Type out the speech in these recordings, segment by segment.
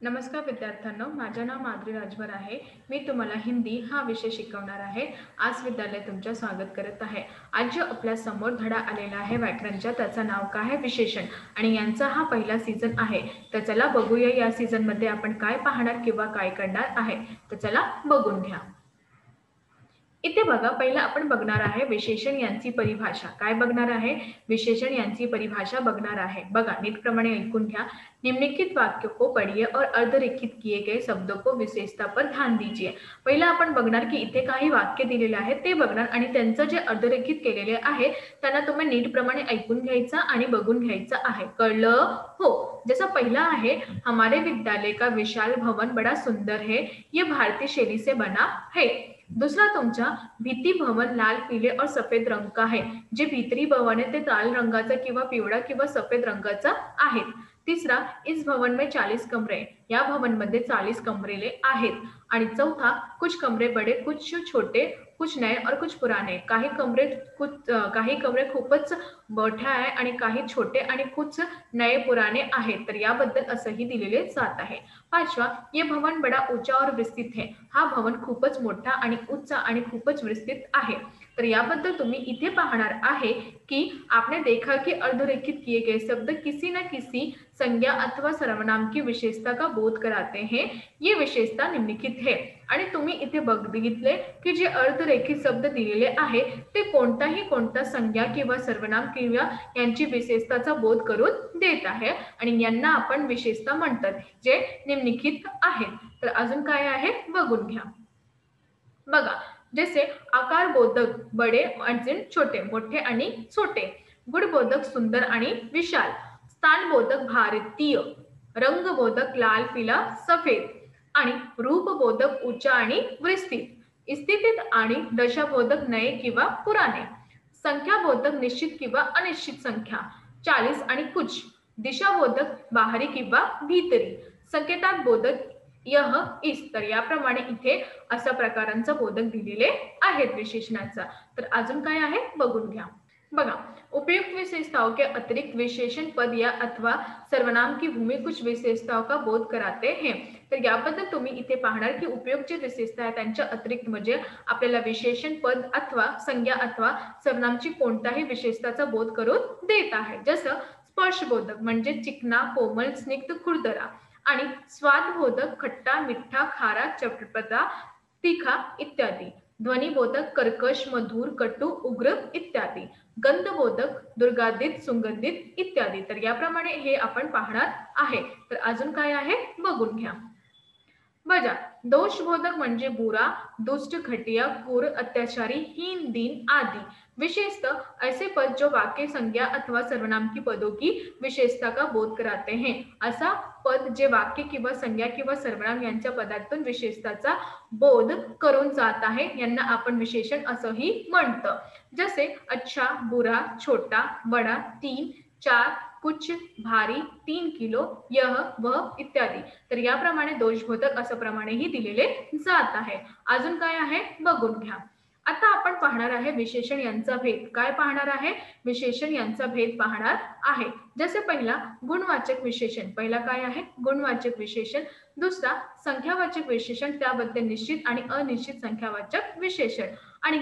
नमस्कार विद्यार्थ्यांनो, माझे नाव माधुरी राजभर आहे। मी तुम्हाला हिंदी हा विषय शिकवणार आहे। आज विद्यालय तुमचे स्वागत करत आहे। आज जो आपल्या समोर धडा आलेला आहे व्याकरणचा, त्याचं नाव काय आहे? विशेषण। आणि यांचा हा पहिला सीझन आहे। तर चला बघूया या सीझन मध्ये आपण काय पाहणार किंवा काय करणार आहे। तर चला बघून घ्या। इथे बघा, पहिला आपण बघणार आहे विशेषण यांची परिभाषा। काय बघणार आहे? विशेषण यांची परिभाषा बघणार आहे। बघा, नीटप्रमाणे ऐकून घ्या। निम्नलिखित वाक्य को पढ़िए और अर्धरेखित किए गए शब्दों को विशेषता पर ध्यान दीजिए। पहिला आपण बघणार की इथे काही वाक्य दिलेले आहेत ते बघणार आणि त्यांचं जे अर्धरेखित केलेले आहे त्यांना तुम्ही नीटप्रमाणे ऐकून घ्यायचं आणि बघून घ्यायचं आहे। कळलं? हो। जैसा पहला है, हमारे विद्यालय का विशाल भवन बड़ा सुंदर है, ये भारतीय शैली से बना है। दूसरा तुमचा, भित्ती भवन लाल, पीले और सफेद रंग का है। जे भित्री भवन आहे ते लाल रंगाचा किंवा पिवळा किंवा सफेद रंगाचा आहे। तीसरा, इस भवन में 40 कमरे, या भवन मध्ये 40 कमरे आहेत। आणि चौथा, कुछ कमरे बड़े, कुछ छोटे, कुछ नए और कुछ पुराने। काही कमरे खूपच मोठे आहे आणि काही छोटे आणि कुछ नए पुराने आहेत। तर याबद्दल असंही दिलेले जात आहे। पाचवा, ये भवन बड़ा ऊंचा और विस्तृत है। हा भवन खूपच मोठा आणि उच्च आणि खूपच विस्तृत आहे। तर याबद्दल तुम्ही इथे पाहणार आहे की आपने देखा कि अर्धरेखित किए गए शब्द किसी न किसी संज्ञा अथवा सर्वनाम की विशेषता का बोध कराते हैं। ये विशेषता निम्नलिखित है। आणि तुम्ही इथे बघितले की जे अर्धरेखित शब्द दिलेले आहे ते कोणता संज्ञा किंवा सर्वनाम किंवा यांची विशेषताचा बोध करून देत आहे आणि यांना आपण विशेषता म्हणतात, जे निम्नलिखित आहेत। तर अजून काय आहे बघून घ्या। बघा, जैसे आकार बोधक बड़े आणि छोटे, मोठे आणि छोटे। गुण बोधक सुंदर आणि विशाल। स्थान बोधक भारतीय। रंग बोधक लाल, पीला, सफेद। आणि रूप बोधक ऊंचा आणि विस्तृत। स्थितीत आणि दशा बोधक नए किंवा पुराने। संख्या बोधक निश्चित किंवा अनिश्चित संख्या। 40 आणि कुछ। दिशा बोधक बाहरी किंवा भीतरी। संकेतात बोधक यह, इस। तर याप्रमाणे इथे अशा प्रकारांचा बोधक दिलेले आहेत विशेषणाचा। तर अजून काय आहे बघून घ्या। बघा, उपयुक्त विशेषताओं के अतिरिक्त विशेषण पद या अथवा सर्वनाम की भूमि कुछ विशेषताओं का बोध कराते हैं। तर याबद्दल तुम्ही इथे पाहणार की उपयुक्त जे विशेषता आहे त्यांच्या अतिरिक्त म्हणजे आपल्याला विशेषण पद अथवा संज्ञा अथवा सर्वनामची कोणताही विशेषताचा बोध करून देत आहे। जसं स्पर्शबोधक म्हणजे चिकना, कोमल, स्निग्ध, खुरदरा। आणि स्वादबोधक खट्टा, मिठा, खारा, चटपटा, तीखा इत्यादी। ध्वनिबोधक कर्कश, मधुर, कटु, उग्र इत्यादी। गंधबोधक दुर्गंधित, सुगंधित इत्यादी। तर याप्रमाणे हे आपण पाहणार आहे। तर अजून काय आहे बघून घ्या। बघा, दोषबोधक म्हणजे बुरा, दुष्ट, घटिया, क्रूर, अत्याचारी, हीन, दीन आदि। विशेषतः ऐसे पद जो वाक्य, संज्ञा अथवा सर्वनाम की पदों की विशेषता का बोध कराते हैं। असा पद जे वाक्य किंवा संज्ञा किंवा सर्वनाम यांच्या पदातून विशेषताचा बोध करून जात आहे यांना आपण विशेषण असंही म्हणतो। जसे अच्छा, बुरा, छोटा, बड़ा, 3, 4, कुछ, भारी, 3 किलो, यह, वह इत्यादी। तर याप्रमाणे दोषबोधक असं प्रमाणेही दिलेले जात आहे। अजून काय आहे बघून घ्या। आता आपण पाहणार आहे विशेषण यांचा भेद। काय पाहणार आहे? विशेषण यांचा भेद पाहणार आहे। जसे पहिला गुणवाचक विशेषण। पहिला काय आहे? गुणवाचक विशेषण। दुसरा संख्यावाचक विशेषण, त्याबद्दल निश्चित आणि अनिश्चित संख्यावाचक विशेषण। आणि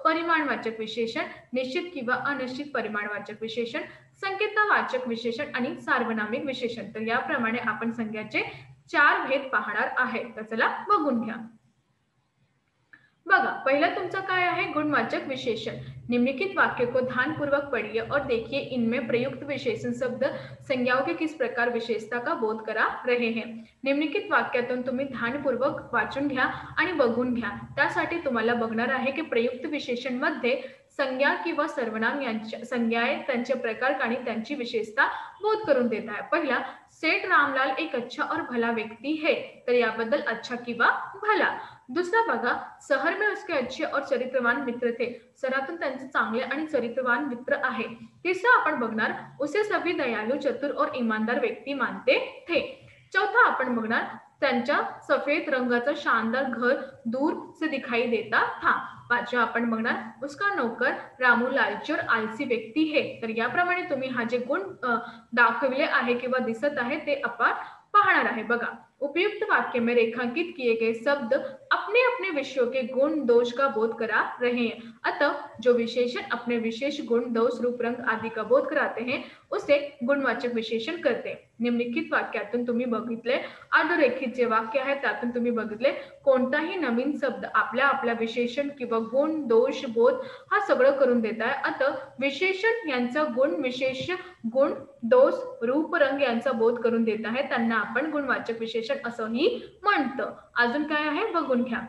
परिमाणवाचक विशेषण, निश्चित किंवा अनिश्चित परिमाणवाचक विशेषण, संकेतवाचक विशेषण आणि सार्वनामिक विशेषण। तर याप्रमाणे आपण संज्ञाचे 4 भेद पाहणार आहे। तर चला बघून घ्या। बघा, पहिला तुमचा काय आहे? गुणवाचक विशेषण। निम्नलिखित वाक्य को ध्यानपूर्वक पढ़िए और देखिए इनमें प्रयुक्त विशेषण शब्द संज्ञाओं के किस प्रकार विशेषता का बोध करा रहे हैं। निम्नलिखित वाक्यातून तुम्ही ध्यानपूर्वक वाचून घ्या आणि बघून घ्या। त्यासाठी तुम्हाला बघणार आहे की प्रयुक्त विशेषण मध्ये संज्ञा किंवा सर्वनाम यांच्या संज्ञा आहेत, त्यांचे प्रकार आणि त्यांची विशेषता बोध करून देत आहे। पहिला, सेठ रामलाल एक अच्छा और भला व्यक्ति है। तर याबद्दल अच्छा किंवा भला। दूसरा बघा, शहर में उसके अच्छे और चरित्रवान मित्र थे। शहरातून त्यांचे चांगले आणि चरित्रवान मित्र आहे। तिसरा आपण बघणार, उसे सभी दयालु, चतुर और ईमानदार व्यक्ति मानते थे। चौथा आपण बघणार, त्यांच्या सफेद रंगाचा शानदार घर दूर से दिखाई देता था। पाचवा आपण बघणार, उसका नौकर रामू लालची और आलसी व्यक्ती है। तर याप्रमाणे तुम्ही हा जे गुण दाखवले आहे किंवा दिसत आहे ते आपण पाहणार आहे। बघा, उपयुक्त वाक्य में रेखांकित किए गए शब्द अपने अपने विषयों के गुण दोष का बोध करा रहे हैं। अतः जो विशेषण अपने विशेष गुण दोष रूप रंग आदि का बोध कराते हैं उसे गुणवाचक विशेषण करते हैं। निम्नलिखित वाक्यातून तुम्ही बघितले अधोरेखित जे वाक्य आहे त्यातून तुम्ही बघितले कोणताही नवीन शब्द आपल्या आपल्या विशेषण किंवा गुण दोष बोध हा सगळं करून देत आहे। अतः विशेषण यांचा गुण विशेष गुण दोष रूप रंग यांचा बोध करून देत आहे त्यांना आपण गुणवाचक विशेषण असंही म्हणतो। अजून काय आहे बघून घ्या।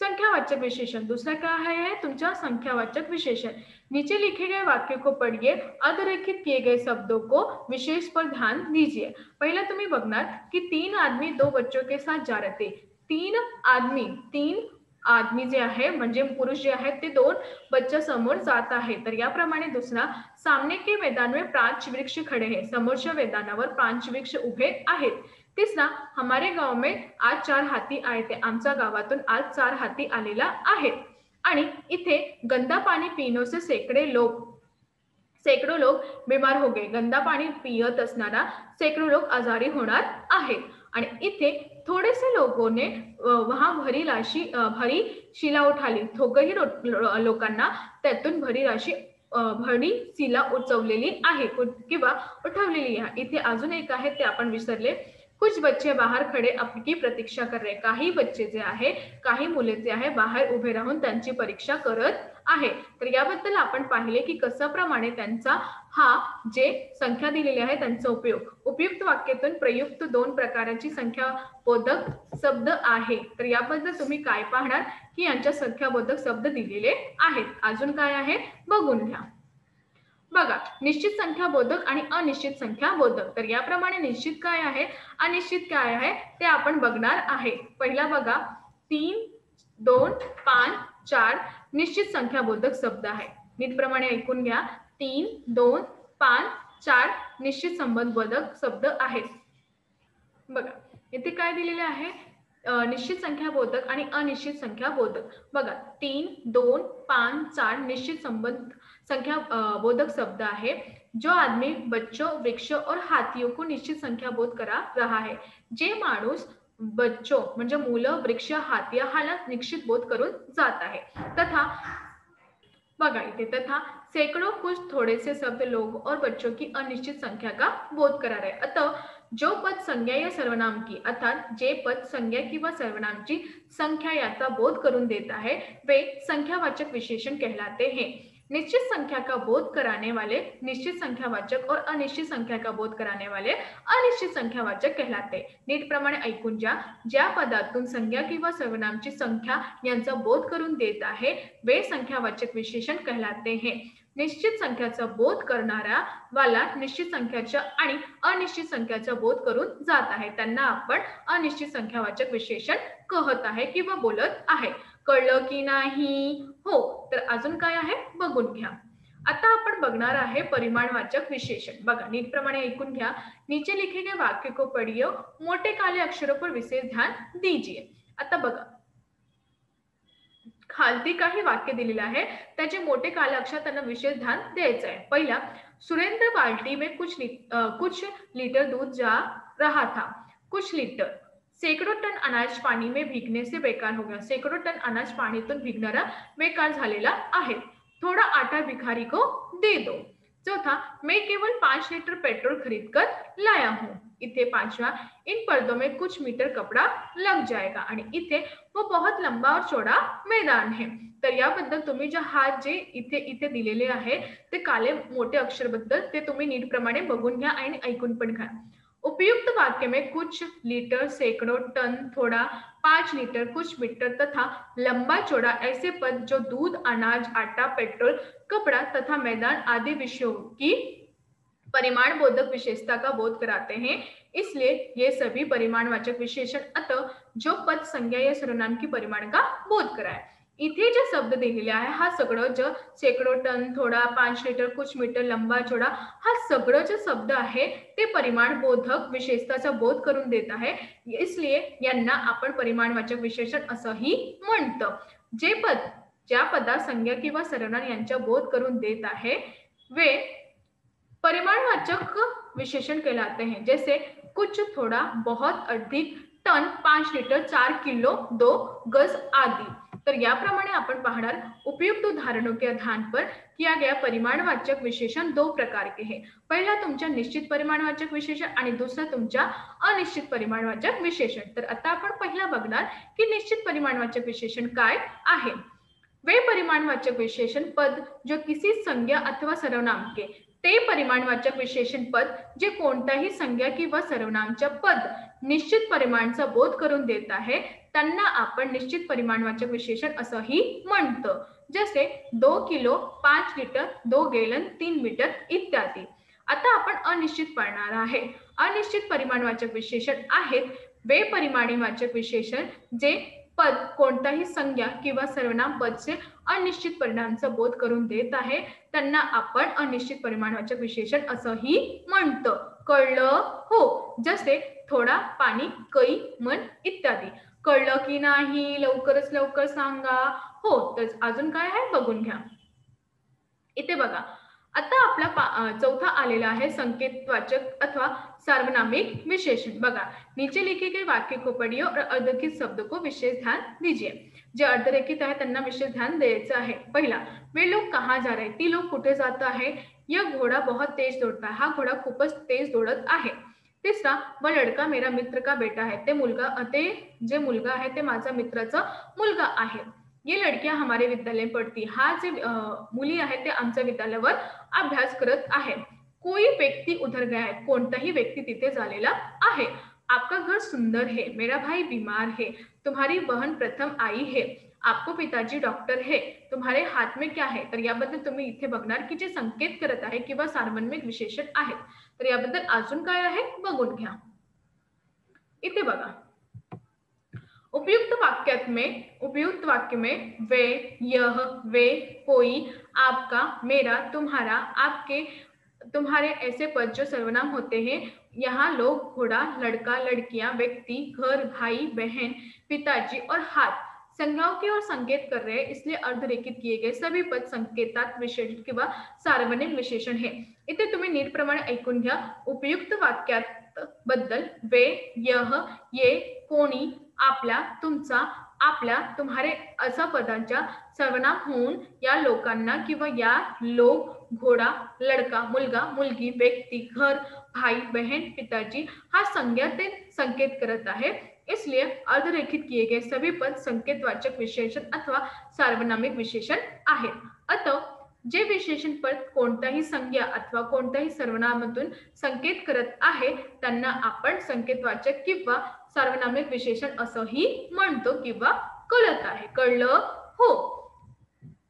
संख्यावाचक विशेषण दूसरा क्या है तुमचा संख्यावाचक विशेषण। नीचे लिखे गए वाक्य को पढ़िए, अधोरेखित किए गए शब्दों को विशेष पर ध्यान दीजिए। पहला तुम्ही बघणार की 3 आदमी 2 बच्चों के साथ जा रहे थे। 3 आदमी जे आहे म्हणजे पुरुष जे आहेत ते 2 बच्चा समोर जात आहे। तर याप्रमाणे दुसरा सामने के मैदान में 5 वृक्ष खड़े हैं। समोरच्या मैदानावर 5 वृक्ष उभे आहेत। तीसरा हमारे गांव में आज 4 हाथी आए थे। आमच्या गावातून आज 4 हाथी आलेला आहेत। आणि इथे गंदा पानी पीने से सैकड़ों लोग बीमार हो गए। गंदा पानी पियत असणारा सैकड़ों लोग आजारी होणार आहेत। आणि इथे थोड़े से लोगों ने वहां भरी शिला उठाली। थोकही लोकांना त्यातून भरी शिला उचवलेली आहे किंवा उठवलेली आहे। इथे अजून एक आहे ते आपण विसरले। कुछ बच्चे बाहर खड़े आपकी प्रतीक्षा कर रहे। काही बच्चे जे आहे काही मुले जे आहे बाहेर उभे राहून त्यांची परीक्षा करत आहे। तर याबद्दल आपण पाहिले की कशा प्रमाणे त्यांचा हा जे संख्या दिलेली आहे त्यांचा उपयुक्त वाक्यातून प्रयुक्त 2 प्रकारची संख्याबोधक शब्द आहे। तर याबद्दल तुम्ही काय पाहणार की यांच्या संख्याबोधक शब्द दिलेले आहेत। अजून काय आहे बघून घ्या। बघा निश्चित संख्याबोधक आणि अनिश्चित संख्याबोधक। तर याप्रमाणे निश्चित काय आहे अनिश्चित काय आहे ते आपण बघणार आहे। पहिला बघा 3 2 5 4 निश्चित संख्याबोधक शब्द आहे। नीटप्रमाणे ऐकून घ्या। 3 2 5 4 निश्चित संबंधबोधक शब्द आहेत। बघा इथे काय दिलेले आहे निश्चित संख्याबोधक आणि अनिश्चित संख्याबोधक। बघा 3 2 5 4 निश्चित संबंध संख्या बोधक शब्द है। जो आदमी बच्चों वृक्षों और हाथियों को निश्चित संख्या बोध करा रहा है। जे माणूस बच्चों म्हणजे मुलं वृक्ष हाथिया हाला निश्चित बोध करून जात आहे। तथा बघा इथे तथा सैकड़ों कुछ थोड़े से शब्द लोग और बच्चों की अनिश्चित संख्या का बोध करा रहे। अतः जो पद संज्ञा या सर्वनाम की अर्थात जे पद संज्ञा किंवा सर्वनामची संख्या याचा बोध करून देता है वे संख्यावाचक विशेषण कहलाते हैं। निश्चित संख्या का बोध कराने वाले निश्चित संख्यावाचक और अनिश्चित संख्या का बोध कराने वाले अनिश्चित संख्यावाचक कहलाते। नीट प्रमाणे ऐकून ज्या पदातून संज्ञा किंवा सर्वनामची संख्या यांचा बोध करून देत आहे वे संख्यावाचक विशेषण कहलाते हैं। निश्चित संख्याचा बोध करणारा वाला निश्चित संख्याच्या आणि अनिश्चित संख्याचा बोध करून जात आहे त्यांना आपण अनिश्चित संख्यावाचक विशेषण कहत आहे किंवा बोलत आहे। कळलं की नाही हो तर अजून काय आहे बघून घ्या। आता आपण बघणार आहे परिमाणवाचक विशेषण। बघा नीट प्रमाणे ऐकून घ्या। नीचे लिखे गए वाक्य को पढ़िए, मोटे काले अक्षरों पर विशेष ध्यान दीजिए। आता बघा खालती काही वाक्य दिलेले आहे त्याचे मोठे काले अक्षर त्यांना विशेष ध्यान द्यायचं आहे। पहिला सुरेंद्र बाल्टी में कुछ लीटर दूध जा रहा था। कुछ लीटर सैकड़ों टन अनाज पानी में भीगने से बेकार हो गया। सैकड़ों टन अनाज पाणीतून भिगणारा बेकार झालेला आहे। थोड़ा आटा भिखारी को दे दो। चौथा मैं केवल 5 लीटर पेट्रोल खरीद कर लाया हूँ। इथे पांचवा इन पर्दों में कुछ मीटर कपड़ा लग जाएगा आणि इथे वो बहुत लंबा और चौड़ा मैदान है। तर याबद्दल तुम्ही जे हात जे इथे दिलेले आहे ते काले मोठे अक्षर बद्दल ते तुम्ही नीट प्रमाणे बघून घ्या आणि ऐकून पण घ्या। उपयुक्त वाक्य में कुछ लीटर सैकड़ों टन थोड़ा 5 लीटर कुछ मीटर तथा लंबा चौड़ा ऐसे पद जो दूध अनाज आटा पेट्रोल कपड़ा तथा मैदान आदि विषयों की परिमाण बोधक विशेषता का बोध कराते हैं। इसलिए ये सभी परिमाणवाचक विशेषण अतः जो पद संज्ञा या सर्वनाम की परिमाण का बोध कराए। इथे जे शब्द दिलेले आहे हा सगळं जो सैकड़ों टन थोड़ा 5 लीटर कुछ मीटर लंबा चौड़ा हा सगळं जे शब्द आहे ते परिमाण बोधक विशेषताचा बोध करून देत आहे। इसलिए यांना आपण परिमाणवाचक विशेषण असंही म्हणतो। जे पद ज्या पदा संज्ञा किंवा सर्वनाम यांचा बोध करून देत आहे वे परिमाणवाचक विशेषण कहलाते हैं। जैसे कुछ थोड़ा बहुत अधिक टन, 5 लिटर, 4 किलो, 2 गज आदि। तर याप्रमाणे आपण पाहणार उपयुक्त उदाहरणों के आधार पर किया गया परिमाणवाचक विशेषण दो प्रकार के हैं। पहला तुमच्या निश्चित परिमाणवाचक विशेषण आणि दुसरा तुमच्या अनिश्चित परिमाणवाचक विशेषण। तर आता आपण पहिला बघणार की निश्चित परिमाणवाचक विशेषण काय आहे। वे परिमाणवाचक विशेषण पद जो किसी संज्ञा अथवा सर्वनाम के ते परिमाणवाचक विशेषण पद जे कोणत्याही संज्ञा किंवा सर्वनामच्या पद निश्चित परिमाणचा बोध करून देत आहे त्यांना आपण निश्चित परिमाणवाचक विशेषण असंही म्हणतो। जसे 2 किलो, 5 लिटर, 2 गॅलन, 3 मीटर इत्यादी। आता आपण अनिश्चित पाहणार आहे। अनिश्चित परिमाणवाचक विशेषण आहेत वे परिमाणवाचक विशेषण जे पद कोणताही संज्ञा किंवा सर्वनाम पदचे अनिश्चित परिणामाचा बोध करून देत आहे त्यांना आपण अनिश्चित परिमाणवाचक विशेषण असंही म्हणतो। कळलं हो? जसे थोडा, पाणी, कई, मन इत्यादी। कळलं की नाही? लवकरच लवकर सांगा। हो, तर अजून काय आहे बघून घ्या। इथे बघा, आता आपला चौथा आलेला आहे संकेतवाचक अथवा सार्वनामिक विशेषण। बघा, नीचे लिखे गए वाक्य को पढ़िए और अर्धरेखित शब्द को विशेष ध्यान दीजिए। जे अर्धरेखित आहे त्यांना विशेष ध्यान द्यायचं आहे। पहिला, वे लोग कहाँ जा रहे? ती लोग कुठे जात आहे? यह घोड़ा बहुत तेज दौड़ता है। हा घोडा खूपच तेज दौड़त आहे। तिसरा, वह लड़का मेरा मित्र का बेटा है। ते जे मुलगा आहे ते माझा मित्राचा मुलगा आहे। ये लड़कियां हमारे विद्यालय में पढ़ती। हा जे मुली आहेत ते आमच्या विद्यालयावर अभ्यास करत आहे। कोई व्यक्ति उधर गया है। कोणताही व्यक्ती तिथे झालेला आहे। आपका घर सुंदर है। मेरा भाई बीमार है। तुम्हारी बहन प्रथम आई है। आपको पिताजी डॉक्टर है। तुम्हारे हात में क्या है? तर याबद्दल तुम्ही इथे बघणार की जे संकेत करत आहे किंवा सार्वनामिक विशेषण आहेत। तर याबद्दल अजून काय आहे बघून घ्या। इथे बघा, उपयुक्त वाक्य में वे, यह, वे, कोई, आपका, मेरा, तुम्हारा, आपके, तुम्हारे ऐसे पद जो सर्वनाम होते हैं। यहाँ लोग, घोड़ा, लड़का, लड़कियां, व्यक्ति, घर, भाई, बहन, पिताजी और हाथ संज्ञाओं की ओर संकेत कर रहे हैं, इसलिए अर्धरेखित किए गए सभी पद संकेतात विशेषण किंवा सार्वनामिक विशेषण है। इथे तुम्ही नीटप्रमाणे ऐकून घ्या। उपयुक्त वाक्यात बद्दल वे, यह, ये, कोणी, आपला, तुमचा, आपल्या, तुम्हारे असा पदांच्या सर्वनाम होऊन या लोकांना किंवा या लोग, घोडा, लड़का, मुलगा, मुलगी, व्यक्ति, घर, भाई, बहन, पिताजी हा संज्ञा ते संकेत करत आहे। इसलिए अर्धरेखित किए गए सभी पद संकेतवाचक विशेषण अथवा सार्वनामिक विशेषण आहेत। अतः जे विशेषण पद कोणत्याही संज्ञा अथवा कोणत्याही सर्वनामातून संकेत करत आहे त्यांना आपण संकेतवाचक किंवा सार्वनामिक विशेषण असंही म्हणतो किंवा कळत आहे। कळलं हो?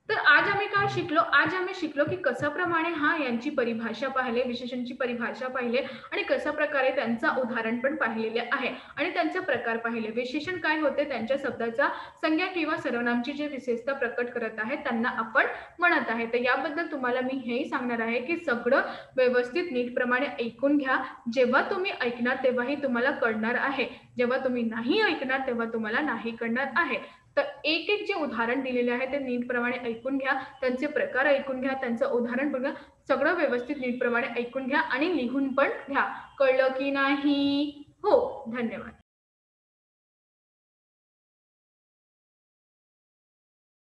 तर आज आम्ही काय शिकलो? आज आम्ही शिकलो की कशा प्रमाणे यांची परिभाषा पाहिले, विशेषणची परिभाषा पाहिले आणि कशा प्रकारे त्यांचा उदाहरण पण पाहिलेले आहे आणि त्यांचे प्रकार पाहिले। विशेषण काय होते? त्यांच्या शब्दाचा संज्ञा किंवा सर्वनामची जे विशेषता प्रकट करत आहे त्यांना आपण म्हणत आहे। तर याबद्दल तुम्हाला मी हेही सांगणार आहे की सगळं व्यवस्थित नीटप्रमाणे ऐकून घ्या। जेव्हा तुम्ही ऐकणार तेव्हाही तुम्हाला कळणार आहे, जेव्हा तुम्ही नाही ऐकणार तेव्हा तुम्हाला नाही कळणार आहे। तर एक एक जे उदाहरण दिलेले आहे ते नीटप्रमाणे ऐकून घ्या, त्यांचे प्रकार ऐकून घ्या, त्यांचं उदाहरण बघा, सगळं व्यवस्थित नीटप्रमाणे ऐकून घ्या आणि लिहून पण घ्या। कळलं की नाही? हो, धन्यवाद।